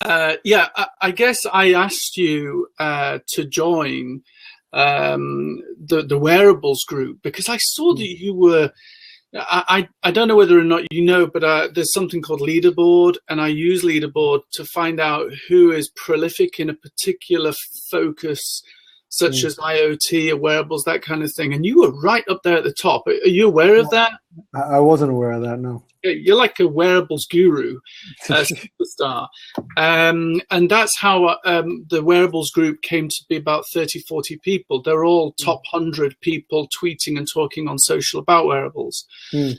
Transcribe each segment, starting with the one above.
I guess I asked you to join the wearables group because I saw that you were. I don't know whether or not you know, but there's something called leaderboard, and I use leaderboard to find out who is prolific in a particular focus, such Mm. as IoT or wearables, that kind of thing. And you were right up there at the top. Are you aware of that? I wasn't aware of that, no. Yeah, you're like a wearables guru, superstar. And that's how the wearables group came to be about 30, 40 people. They're all top 100 people tweeting and talking on social about wearables. Mm.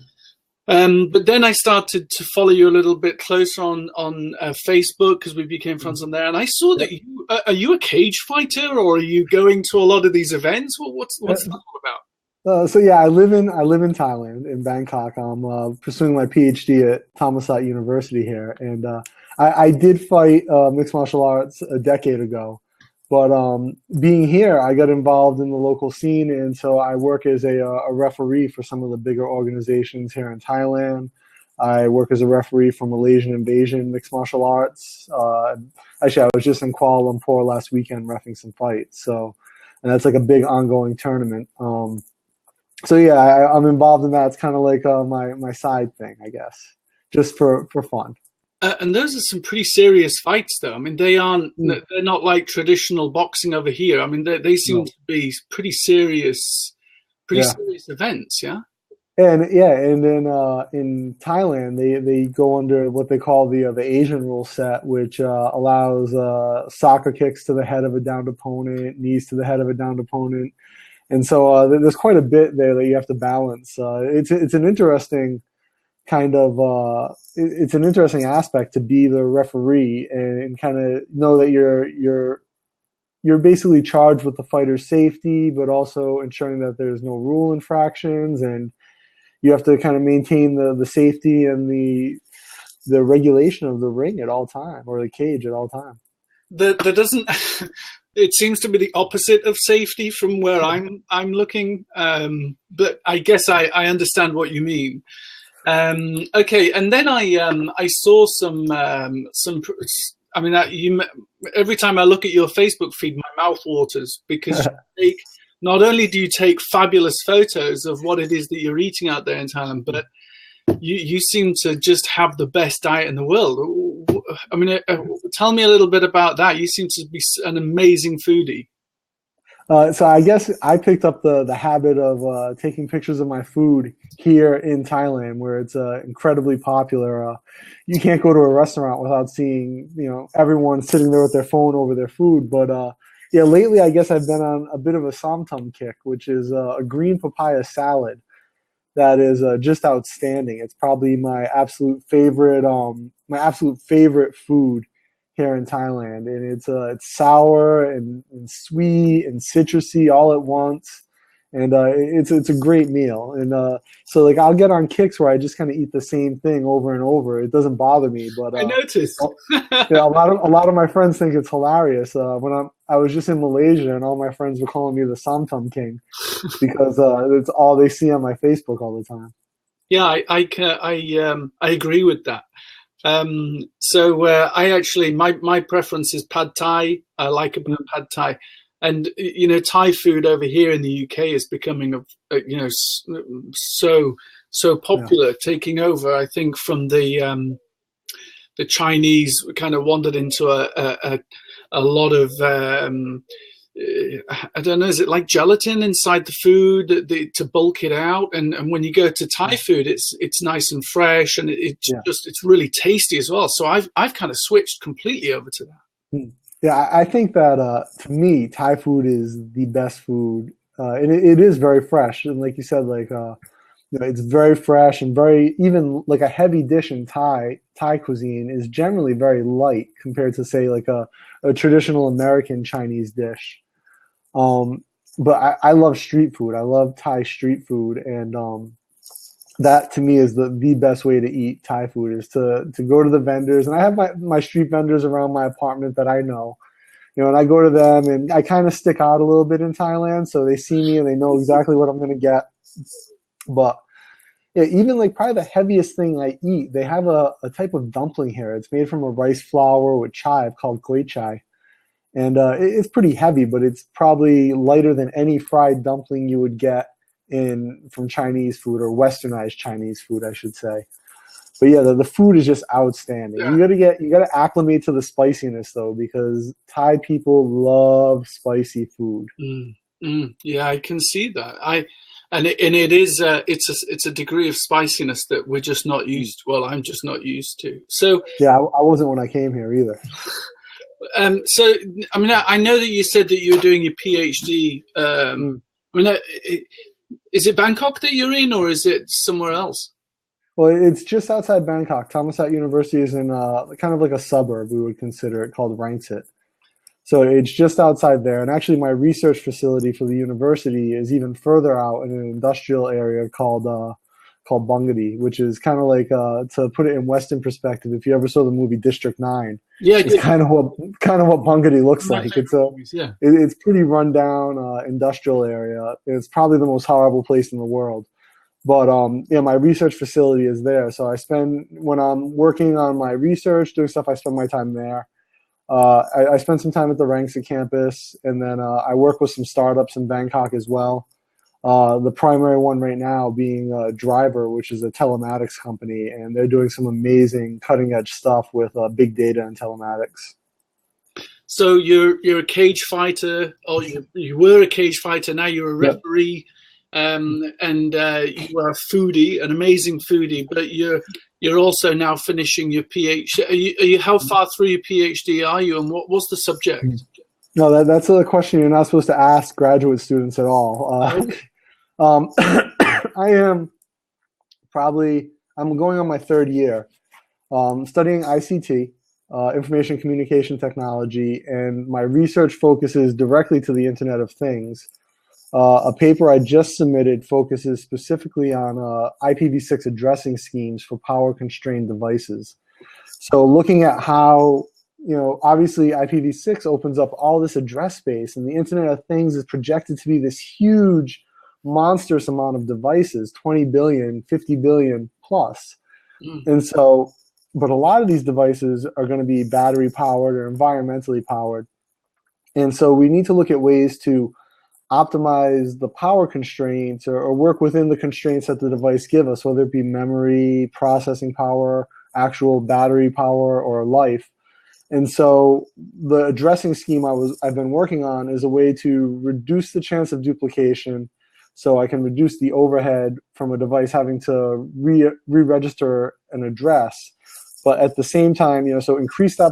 But then I started to follow you a little bit closer on Facebook because we became friends on there. And I saw that you are you a cage fighter, or are you going to a lot of these events? What's that all about? So yeah, I live in Thailand, in Bangkok. I'm pursuing my PhD at Thammasat University here, and I did fight mixed martial arts a decade ago. But being here, I got involved in the local scene, and so I work as a referee for some of the bigger organizations here in Thailand. I work as a referee for Malaysian Invasion mixed martial arts. Actually, I was just in Kuala Lumpur last weekend reffing some fights. So, and that's like a big ongoing tournament. So yeah, I'm involved in that. It's kind of like my side thing, I guess, just for fun. And those are some pretty serious fights, though. I mean, they're not like traditional boxing over here. I mean, they seem to be pretty serious events, yeah? And then in Thailand, they go under what they call the Asian rule set, which allows soccer kicks to the head of a downed opponent, knees to the head of a downed opponent. And so there's quite a bit there that you have to balance. It's an interesting kind of it's an interesting aspect to be the referee and kind of know that you're basically charged with the fighter's safety, but also ensuring that there's no rule infractions, and you have to kind of maintain the safety and the regulation of the ring at all time, or the cage at all time. There doesn't. It seems to be the opposite of safety from where I'm looking, but I guess I understand what you mean. Okay, and then I saw some. I mean, every time I look at your Facebook feed, my mouth waters because not only do you take fabulous photos of what it is that you're eating out there in Thailand, but you seem to just have the best diet in the world. I mean, tell me a little bit about that. You seem to be an amazing foodie. So I guess I picked up the habit of taking pictures of my food here in Thailand, where it's incredibly popular. You can't go to a restaurant without seeing, everyone sitting there with their phone over their food. But yeah, lately I guess I've been on a bit of a somtum kick, which is a green papaya salad that is just outstanding. It's probably my absolute favorite food here in Thailand, and it's sour and sweet and citrusy all at once, and it's a great meal. And so like I'll get on kicks where I just kind of eat the same thing over and over. It doesn't bother me, but I noticed. Yeah, a lot of my friends think it's hilarious. When I was just in Malaysia, and all my friends were calling me the Somtum King because it's all they see on my Facebook all the time. Yeah, I agree with that. So I actually my preference is pad thai. I like a bit of pad thai, and Thai food over here in the UK is becoming so popular, taking over. I think from the Chinese kind of wandered into a lot of I don't know, is it like gelatin inside the food to bulk it out? And when you go to Thai food, it's nice and fresh, and it's really tasty as well. So I've kind of switched completely over to that. Yeah, I think that to me, Thai food is the best food, and it is very fresh. And like you said, like it's very fresh and very, even like a heavy dish in Thai cuisine is generally very light compared to say like a traditional American Chinese dish. But I love street food. I love Thai street food, and that to me is the best way to eat Thai food is to go to the vendors. And I have my street vendors around my apartment that I know, and I go to them, and I kind of stick out a little bit in Thailand, so they see me and they know exactly what I'm going to get. But Yeah, even like probably the heaviest thing I eat, they have a type of dumpling here. It's made from a rice flour with chive called gui chai. And it's pretty heavy, but it's probably lighter than any fried dumpling you would get in from Chinese food or westernized Chinese food, I should say. But yeah, the food is just outstanding. Yeah. You gotta acclimate to the spiciness though, because Thai people love spicy food. Yeah, I can see that. And it is it's a degree of spiciness that we're just not used. Well, I'm just not used to. So Yeah, I wasn't when I came here either. so I mean, I know that you said that you were doing your PhD. Mm. I mean, is it Bangkok that you're in, or is it somewhere else? Well, it's just outside Bangkok. Thammasat University is in kind of like a suburb, we would consider it, called Rangsit. So it's just outside there. And actually, my research facility for the university is even further out in an industrial area called Bangadi, which is kind of like to put it in Western perspective. If you ever saw the movie District 9, Yeah, I it's did. kind of what Bangadi looks My like. favorite movies. Yeah. It's pretty rundown industrial area. It's probably the most horrible place in the world. But yeah, my research facility is there. So I spend when I'm working on my research, doing stuff, I spend my time there. I spend some time at the Rangsit campus, and then I work with some startups in Bangkok as well. The primary one right now being Driver, which is a telematics company, and they're doing some amazing cutting edge stuff with big data and telematics. So you're a cage fighter, or you were a cage fighter. Now you're a Yep. referee, and you are a foodie, an amazing foodie. But you're also now finishing your PhD. Are you how far through your PhD are you, and what was the subject? No, that's a question you're not supposed to ask graduate students at all. I am I'm going on my third year, studying ICT, information communication technology, and my research focuses directly to the Internet of Things. A paper I just submitted focuses specifically on IPv6 addressing schemes for power constrained devices. So looking at how, obviously IPv6 opens up all this address space, and the Internet of Things is projected to be this huge, monstrous amount of devices, 20 billion, 50 billion plus. And so, but a lot of these devices are going to be battery powered or environmentally powered. And so we need to look at ways to optimize the power constraints or work within the constraints that the device give us, whether it be memory, processing power, actual battery power, or life. And so the addressing scheme I've been working on is a way to reduce the chance of duplication, so I can reduce the overhead from a device having to re-register an address, but at the same time, so decrease the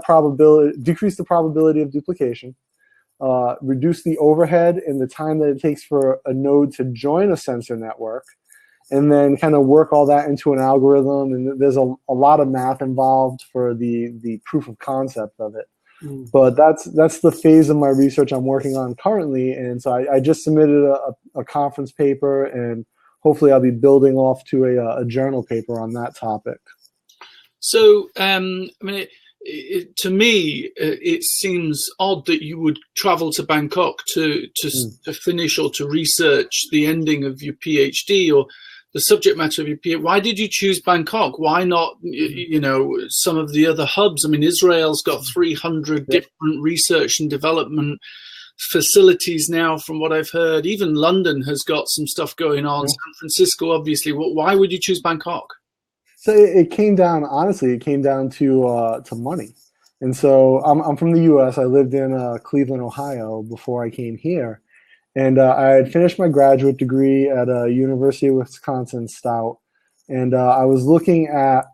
probability of duplication, reduce the overhead and the time that it takes for a node to join a sensor network, and then kind of work all that into an algorithm. And there's a lot of math involved for the proof of concept of it. But that's the phase of my research I'm working on currently. And so I just submitted a conference paper, and hopefully I'll be building off to a journal paper on that topic. So, I mean, to me, it seems odd that you would travel to Bangkok to finish or to research the ending of your PhD or the subject matter of your PhD. Why did you choose Bangkok? Why not, some of the other hubs? I mean, Israel's got 300 different research and development facilities now, from what I've heard. Even London has got some stuff going on. San Francisco, obviously. Why would you choose Bangkok? So it came down, honestly, it came down to money. And so I'm from the U.S. I lived in Cleveland, Ohio before I came here. And I had finished my graduate degree at University of Wisconsin Stout. And I was looking at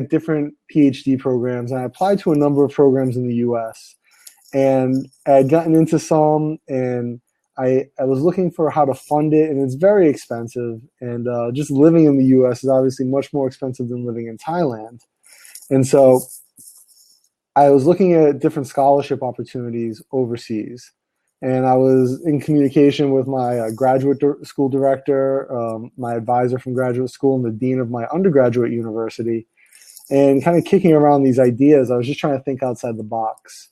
different PhD programs, and I applied to a number of programs in the U.S. And I had gotten into some, and I was looking for how to fund it, and it's very expensive. And just living in the U.S. is obviously much more expensive than living in Thailand. And so I was looking at different scholarship opportunities overseas. And I was in communication with my graduate school director, my advisor from graduate school, and the dean of my undergraduate university, and kind of kicking around these ideas. I was just trying to think outside the box.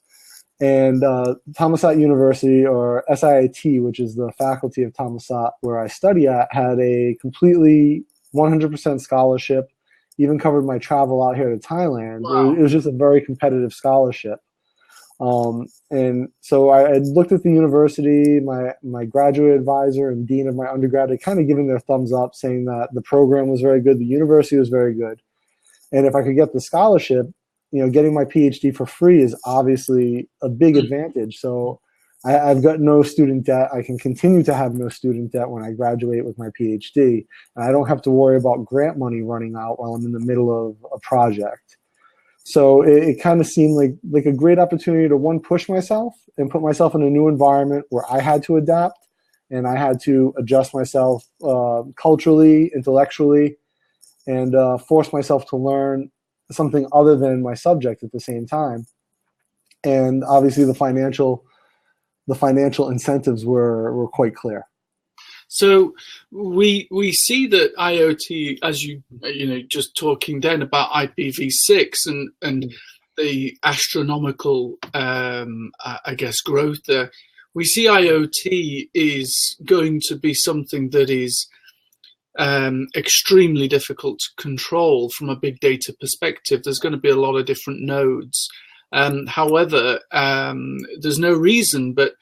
And Thammasat University, or SIIT, which is the faculty of Thammasat where I study at, had a completely 100% scholarship, even covered my travel out here to Thailand. Wow. It was just a very competitive scholarship. And so I looked at the university, my graduate advisor and dean of my undergrad had kind of given their thumbs up, saying that the program was very good, the university was very good. And if I could get the scholarship, getting my PhD for free is obviously a big advantage. So I've got no student debt. I can continue to have no student debt when I graduate with my PhD. And I don't have to worry about grant money running out while I'm in the middle of a project. So it kind of seemed like a great opportunity to, one, push myself and put myself in a new environment where I had to adapt and I had to adjust myself culturally, intellectually, and force myself to learn something other than my subject at the same time. And obviously the financial incentives were quite clear. So we see that IoT, as you just talking then about IPv6 and the astronomical I guess growth there. We see IoT is going to be something that is extremely difficult to control from a big data perspective. There's going to be a lot of different nodes. However, there's no reason, but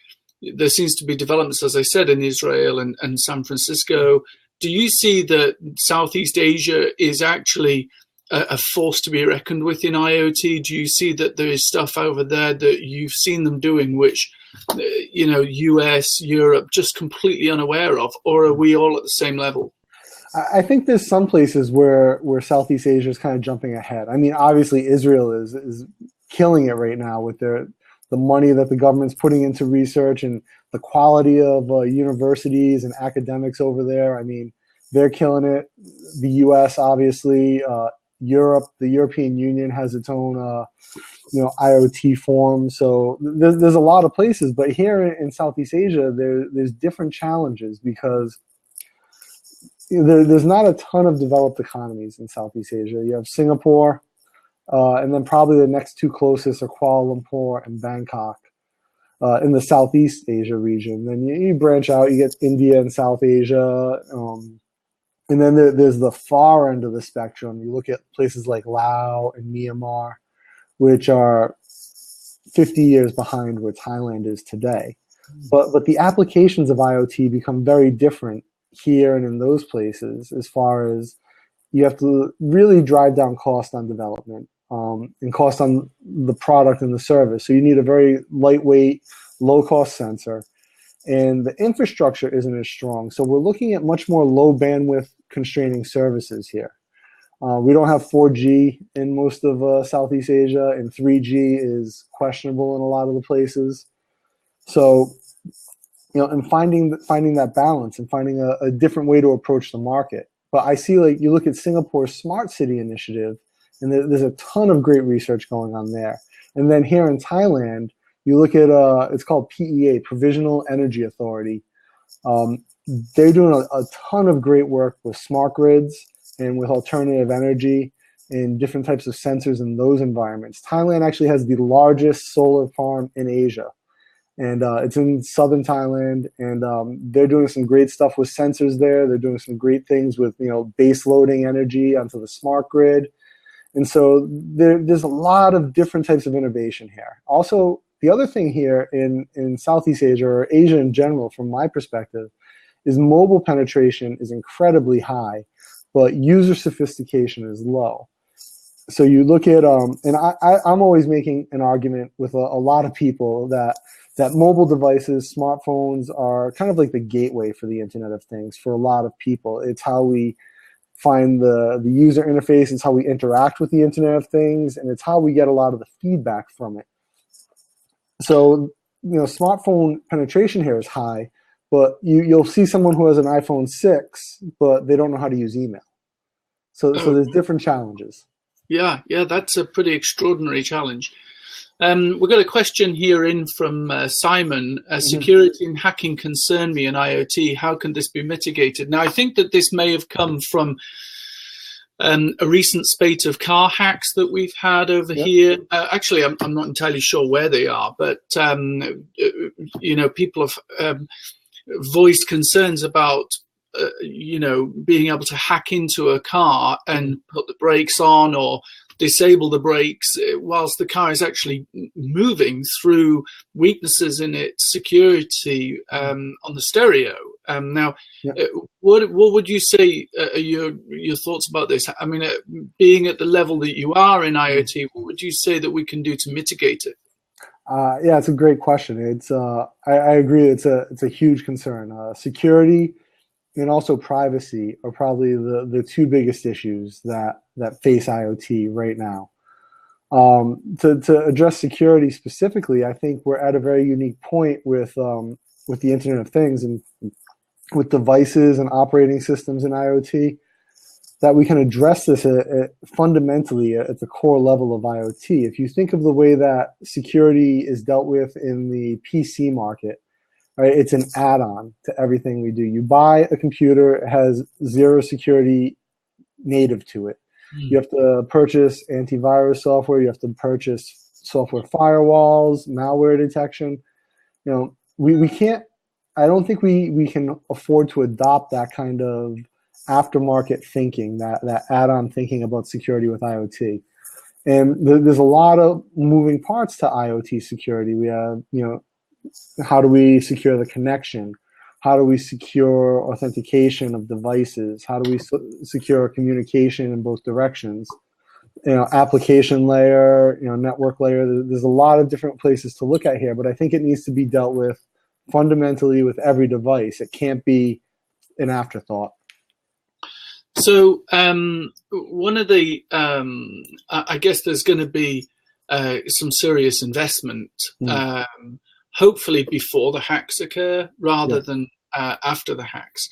there seems to be developments, as I said, in Israel and San Francisco. Do you see that Southeast Asia is actually a force to be reckoned with in IoT? Do you see that there is stuff over there that you've seen them doing, which, US, Europe, just completely unaware of? Or are we all at the same level? I think there's some places where Southeast Asia is kind of jumping ahead. I mean, obviously Israel is killing it right now with the money that the government's putting into research and the quality of universities and academics over there. I mean, they're killing it. The U.S., obviously, Europe, the European Union has its own, IoT form. So there's a lot of places. But here in Southeast Asia, there's different challenges because there's not a ton of developed economies in Southeast Asia. You have Singapore, and then probably the next two closest are Kuala Lumpur and Bangkok in the Southeast Asia region. Then you branch out, you get India and South Asia. And then there's the far end of the spectrum. You look at places like Laos and Myanmar, which are 50 years behind where Thailand is today. But the applications of IoT become very different here and in those places, as far as you have to really drive down cost on development and cost on the product and the service. So you need a very lightweight, low-cost sensor. And the infrastructure isn't as strong. So we're looking at much more low bandwidth constraining services here. We don't have 4G in most of Southeast Asia, and 3G is questionable in a lot of the places. So, and finding that balance and finding a different way to approach the market. But I see, like, you look at Singapore's Smart City initiative, and there's a ton of great research going on there. And then here in Thailand, you look at, it's called PEA, Provisional Energy Authority. They're doing a ton of great work with smart grids and with alternative energy and different types of sensors in those environments. Thailand actually has the largest solar farm in Asia. And it's in southern Thailand, and they're doing some great stuff with sensors there. They're doing some great things with, base loading energy onto the smart grid. And so there's a lot of different types of innovation here. Also, the other thing here in Southeast Asia, or Asia in general, from my perspective, is mobile penetration is incredibly high, but user sophistication is low. So you look at, and I'm always making an argument with a lot of people that mobile devices, smartphones, are kind of like the gateway for the Internet of Things for a lot of people. It's how we find the user interface, it's how we interact with the Internet of Things, and it's how we get a lot of the feedback from it. So, smartphone penetration here is high, but you'll see someone who has an iPhone 6, but they don't know how to use email. So there's different challenges. Yeah, that's a pretty extraordinary challenge. We've got a question here in from Simon. Security and hacking concern me in IoT. How can this be mitigated? Now, I think that this may have come from a recent spate of car hacks that we've had over here. Actually, I'm not entirely sure where they are, but people have voiced concerns about being able to hack into a car and put the brakes on or disable the brakes whilst the car is actually moving through weaknesses in its security on the stereo. Now, what would you say are your thoughts about this? I mean, being at the level that you are in IoT, what would you say that we can do to mitigate it? Yeah, it's a great question. It's I agree. It's a huge concern. Security and also privacy are probably the two biggest issues that face IoT right now. To address security specifically, I think we're at a very unique point with the Internet of Things and with devices and operating systems in IoT that we can address this fundamentally at the core level of IoT. If you think of the way that security is dealt with in the PC market, right, it's an add-on to everything we do. You buy a computer, it has zero security native to it. You have to purchase antivirus software. You have to purchase software firewalls, malware detection. We can't. I don't think we can afford to adopt that kind of aftermarket thinking, that add-on thinking about security with IoT. And there's a lot of moving parts to IoT security. We have, how do we secure the connection? How do we secure authentication of devices? How do we secure communication in both directions? Application layer, network layer. There's a lot of different places to look at here, but I think it needs to be dealt with fundamentally with every device. It can't be an afterthought. So one of the, I guess there's going to be some serious investment, hopefully before the hacks occur rather than after the hacks.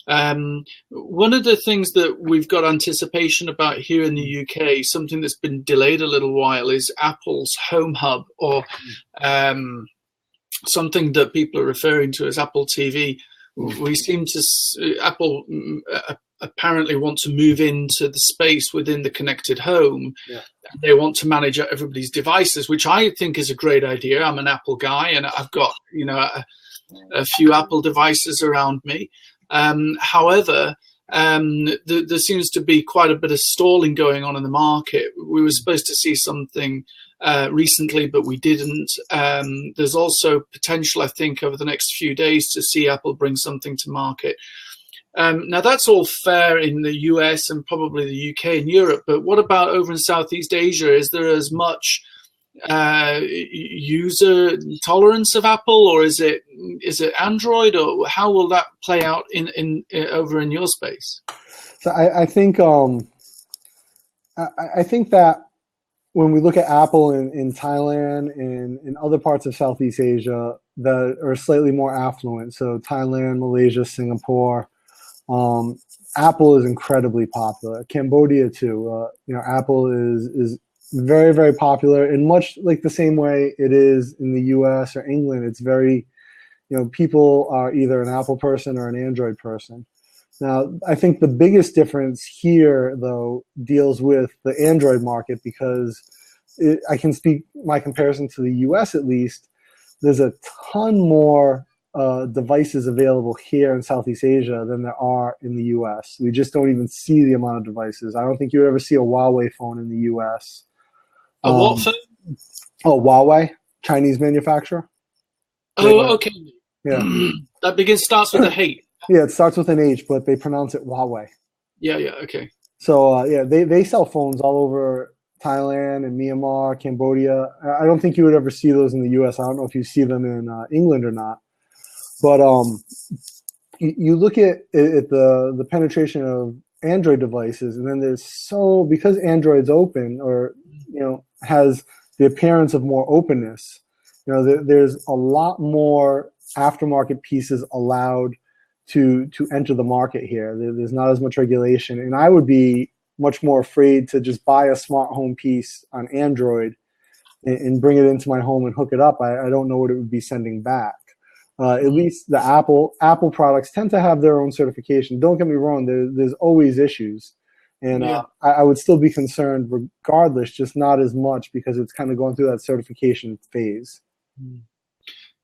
One of the things that we've got anticipation about here in the UK, something that's been delayed a little while, is Apple's Home Hub, or something that people are referring to as Apple TV. We seem to, Apple apparently want to move into the space within the connected home. They want to manage everybody's devices, which I think is a great idea. I'm an Apple guy, and I've got a few Apple devices around me. However, there seems to be quite a bit of stalling going on in the market. We were supposed to see something recently, but we didn't. There's also potential, I think, over the next few days to see Apple bring something to market. Now, that's all fair in the US and probably the UK and Europe, but what about over in Southeast Asia? Is there as much user tolerance of Apple, or is it Android, or how will that play out in over in your space? So I think that when we look at Apple in Thailand and in other parts of Southeast Asia that are slightly more affluent, so Thailand, Malaysia, Singapore, Apple is incredibly popular. Cambodia too. Apple is very, very popular, in much like the same way it is in the US or England. It's very, people are either an Apple person or an Android person. Now, I think the biggest difference here, though, deals with the Android market, because I can speak my comparison to the US at least. There's a ton more devices available here in Southeast Asia than there are in the US. We just don't even see the amount of devices. I don't think you would ever see a Huawei phone in the US. A what phone? Oh, Huawei, Chinese manufacturer. Oh, okay. Yeah. That starts with a H. Yeah, it starts with an H, but they pronounce it Huawei. Yeah, okay. So, they sell phones all over Thailand and Myanmar, Cambodia. I don't think you would ever see those in the US. I don't know if you see them in England or not. But you look at the penetration of Android devices, and then because Android's open, or has the appearance of more openness, there's a lot more aftermarket pieces allowed to enter the market here. There's not as much regulation, and I would be much more afraid to just buy a smart home piece on Android and bring it into my home and hook it up. I don't know what it would be sending back. At least the Apple products tend to have their own certification. Don't get me wrong, there's always issues. And I would still be concerned regardless, just not as much, because it's kind of going through that certification phase.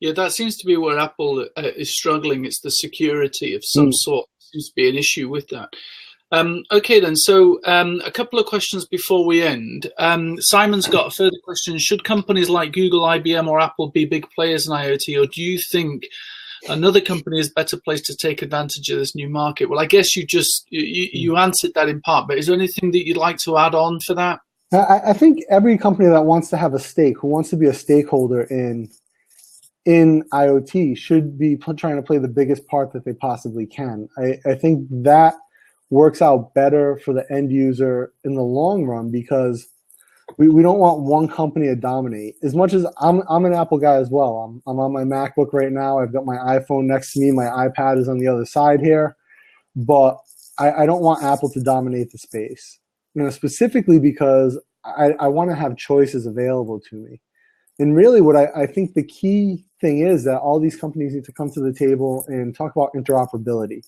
Yeah, that seems to be where Apple is struggling. It's the security of some sort. seems to be an issue with that. Okay, then. So a couple of questions before we end. Simon's got a further question. Should companies like Google, IBM, or Apple be big players in IoT, or do you think another company is a better place to take advantage of this new market? Well, I guess you answered that in part, but is there anything that you'd like to add on for that? I think every company that wants to have a stake, who wants to be a stakeholder in IoT, should be trying to play the biggest part that they possibly can. I think that works out better for the end user in the long run, because we don't want one company to dominate. As much as I'm an Apple guy as well. I'm on my MacBook right now. I've got my iPhone next to me. My iPad is on the other side here. But I don't want Apple to dominate the space. Specifically because I want to have choices available to me. And really what I think the key thing is that all these companies need to come to the table and talk about interoperability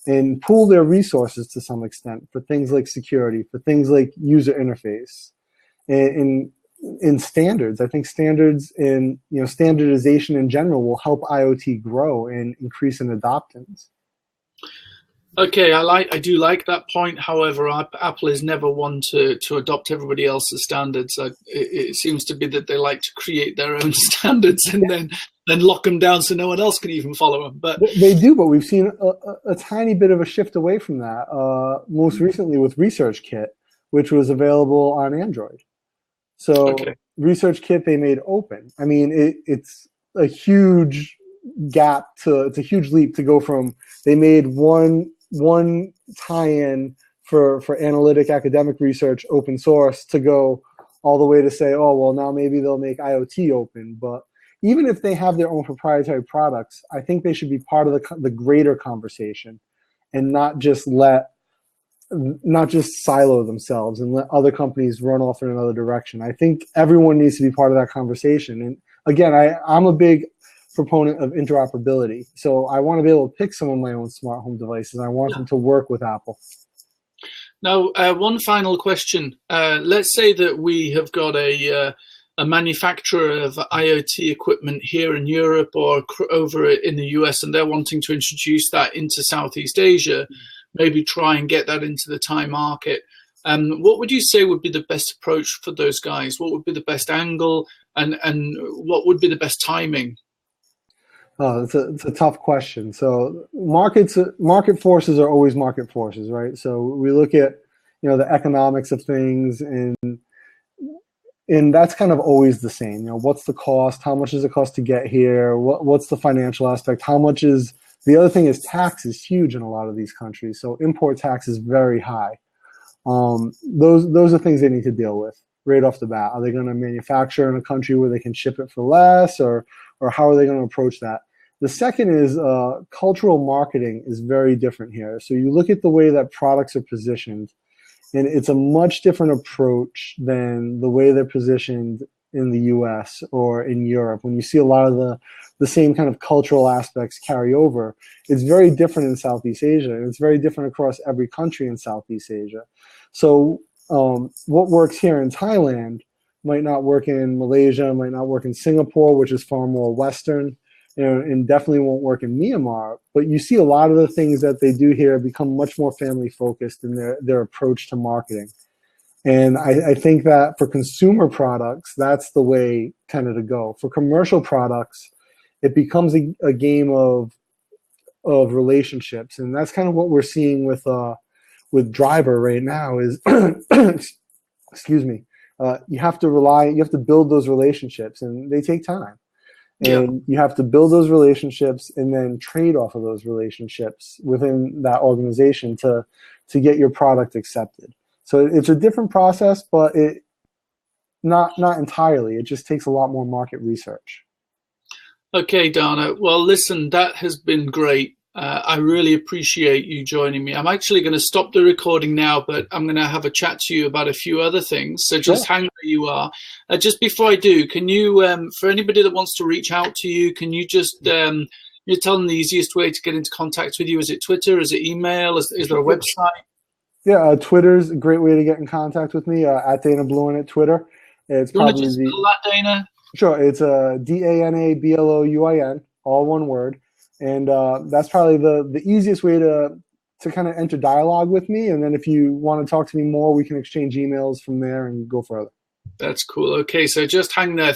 and pool their resources to some extent for things like security, for things like user interface, and in standards. I think standards and standardization in general will help IoT grow and increase in adoptions. Okay, I do like that point. However, Apple is never one to adopt everybody else's standards. It seems to be that they like to create their own standards and then lock them down so no one else can even follow them. But they do, but we've seen a tiny bit of a shift away from that. Most recently with ResearchKit, which was available on Android. So ResearchKit they made open. I mean, it's a huge gap it's a huge leap to go from they made one tie-in for analytic academic research open source to go all the way to say, oh, well, now maybe they'll make IoT open. But even if they have their own proprietary products, I think they should be part of the greater conversation and not just silo themselves and let other companies run off in another direction. I think everyone needs to be part of that conversation. And again, I'm a big proponent of interoperability. So I want to be able to pick some of my own smart home devices. I want them to work with Apple. Now, one final question. Let's say that we have got a manufacturer of IoT equipment here in Europe or over in the US, and they're wanting to introduce that into Southeast Asia, maybe try and get that into the Thai market. What would you say would be the best approach for those guys? What would be the best angle, and what would be the best timing? It's a tough question. So market forces are always market forces, right? So we look at the economics of things, and that's kind of always the same. What's the cost? How much does it cost to get here? What's the financial aspect? How much is the other thing? Is tax is huge in a lot of these countries. So import tax is very high. Those are things they need to deal with right off the bat. Are they going to manufacture in a country where they can ship it for less, or how are they going to approach that? The second is cultural marketing is very different here. So you look at the way that products are positioned, and it's a much different approach than the way they're positioned in the US or in Europe. When you see a lot of the same kind of cultural aspects carry over, it's very different in Southeast Asia, and it's very different across every country in Southeast Asia. So what works here in Thailand might not work in Malaysia, might not work in Singapore, which is far more Western, and definitely won't work in Myanmar. But you see a lot of the things that they do here become much more family focused in their approach to marketing. And I think that for consumer products, that's the way kind of to go. For commercial products, it becomes a game of relationships, and that's kind of what we're seeing with Driver right now. Is excuse me, you have to build those relationships, and they take time. And you have to build those relationships and then trade off of those relationships within that organization to get your product accepted. So it's a different process, but not entirely. It just takes a lot more market research. Okay, Dana. Well, listen, that has been great. I really appreciate you joining me. I'm actually going to stop the recording now, but I'm going to have a chat to you about a few other things. So just hang where you are. Just before I do, can you, for anybody that wants to reach out to you, can you just you tell them the easiest way to get into contact with you? Is it Twitter? Is it email? Is there a website? Yeah, Twitter's a great way to get in contact with me. At Dana Blouin at Twitter. It's probably just spell that, Dana? Sure. It's DANA BLOUIN, all one word. And that's probably the easiest way to to kind of enter dialogue with me. And then if you want to talk to me more, we can exchange emails from there and go further. That's cool. Okay, so just hang there.